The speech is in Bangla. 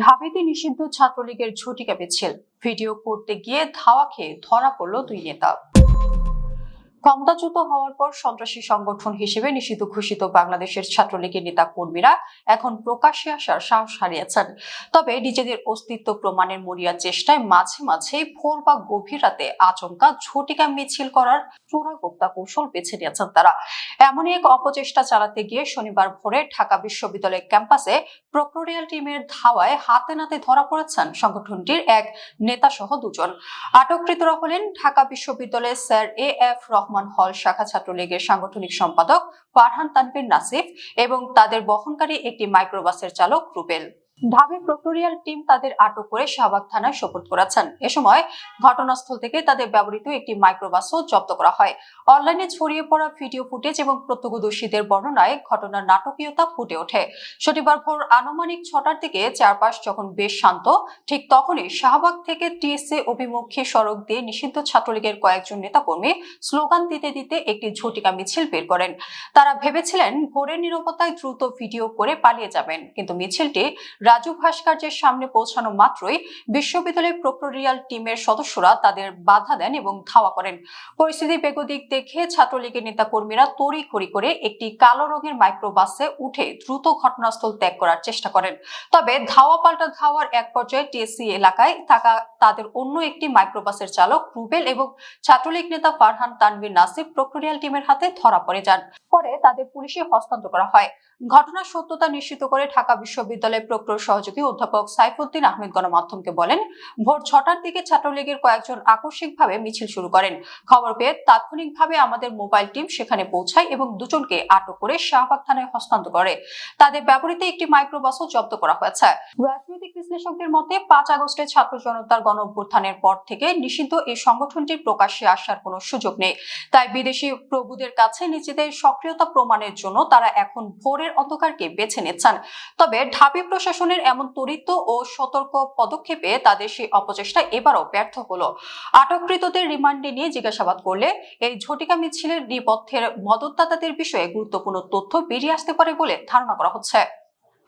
ঢাবিতে নিষিদ্ধ ছাত্রলীগের ঝটিকা মিছিল, ভিডিও করতে গিয়ে ধাওয়া খেয়ে ধরা পড়ল দুই নেতা। ক্ষমতাচ্যুত হওয়ার পর সন্ত্রাসী সংগঠন হিসেবে নিষিদ্ধ ঘোষিত বাংলাদেশের ছাত্রলীগের নেতা কর্মীরা এখন প্রকাশ্যে আসার সাহস হারিয়েছেন। তবে নিজেদের অস্তিত্ব প্রমাণের মরিয়া চেষ্টায় মাঝে মাঝে ভোর বা গভীর রাতে আচমকা ঝটিকা মিছিল করার চোরাগোপ্তা কৌশল বেছে নিয়েছেন তারা। এমনই এক অপচেষ্টা চালাতে গিয়ে শনিবার ভোরে ঢাকা বিশ্ববিদ্যালয় ক্যাম্পাসে প্রক্টোরিয়াল টিমের ধাওয়ায় হাতে নাতে ধরা পড়েছেন সংগঠনটির এক নেতা সহ দুজন। আটককৃতরা হলেন ঢাকা বিশ্ববিদ্যালয়ের স্যার এ.এফ. রহমান হল শাখা ছাত্রলীগের সাংগঠনিক সম্পাদক ফারহান তানভীর নাসিফ এবং তাদের বহনকারী একটি মাইক্রোবাসের চালক রুবেল। ঢাবির প্রক্টোরিয়াল টিম তাদের আটক করে শাহবাগ থানায় সোপর্দ করেছেন। এ সময় ঘটনাস্থল থেকে তাদের ব্যবহৃত একটি মাইক্রোবাসও জব্দ করা হয়। অনলাইনে ছড়িয়ে পড়া ভিডিও ফুটেজ এবং প্রত্যক্ষদর্শীদের বর্ণনায় ঘটনার নাটকীয়তা ফুটে ওঠে। শনিবার ভোর আনুমানিক 6টার দিকে চারপাশ যখন বেশ শান্ত, ঠিক তখনই শাহবাগ থেকে টিএসসি অভিমুখী সড়ক দিয়ে নিষিদ্ধ ছাত্রলীগের কয়েকজন নেতাকর্মী স্লোগান দিতে দিতে একটি ঝটিকা মিছিল বের করেন। তারা ভেবেছিলেন ভোরের নীরবতায় দ্রুত ভিডিও করে পালিয়ে যাবেন, কিন্তু মিছিলটি রাজু ভাস্কর্যের সামনে পৌঁছানো মাত্রই বিশ্ববিদ্যালয়ের প্রক্টোরিয়াল টিমের সদস্যরা তাদের বাধা দেন এবং ধাওয়া করেন। পরিস্থিতি বেগতিক দেখে ছাত্রলীগের নেতাকর্মীরা তড়িঘড়ি করে একটি কালো রঙের মাইক্রোবাসে উঠে দ্রুত ঘটনাস্থল ত্যাগ করার চেষ্টা করেন। তবে ধাওয়া পাল্টা ধাওয়ার এক পর্যায়ে টিএসসি এলাকায় থাকা তাদের অন্য একটি মাইক্রোবাসের চালক রুবেল এবং ছাত্রলীগ নেতা ফারহান তানভীর নাসিফ প্রক্টোরিয়াল টিমের হাতে ধরা পড়ে যান। পরে তাদের পুলিশে হস্তান্তর করা হয়। ঘটনার সত্যতা নিশ্চিত করে ঢাকা বিশ্ববিদ্যালয়ের প্রক্টর সহযোগী অধ্যাপক সাইফুদ্দিন আহমেদ গণমাধ্যমকে বলেন, ভোর 6টার দিকে ছাত্রলীগের কয়েকজন আকস্মিকভাবে মিছিল শুরু করেন। খবর পেয়ে তাৎক্ষণিকভাবে আমাদের মোবাইল টিম সেখানে পৌঁছায় এবং দুজনকে আটক করে শাহবাগ থানায় হস্তান্তর করে। তাদের ব্যবহৃত একটি মাইক্রোবাসও জব্দ করা হয়েছে। রাজনৈতিক বিশ্লেষকদের মতে 5 আগস্টে ছাত্র জনতার গণ অভ্যুত্থানের পর থেকে নিষিদ্ধ এই সংগঠনটির প্রকাশ্যে আসার কোনো সুযোগ নেই। তাই বিদেশি প্রভুদের কাছে নিজেদের সক্রিয়তা প্রমাণের জন্য তারা এখন ভোরের অন্ধকারকে বেছে নিচ্ছেন। তবে ঢাবি প্রশাসনের এমন ত্বরিত ও সতর্ক পদক্ষেপে তাদের সেই অপচেষ্টা এবারও ব্যর্থ হলো। আটককৃতদের রিমান্ডে নিয়ে জিজ্ঞাসাবাদ করলে এই ঝটিকা মিছিলের নেপথ্যের মদতদাতাদের বিষয়ে গুরুত্বপূর্ণ তথ্য বেরিয়ে আসতে পারে বলে ধারণা করা হচ্ছে।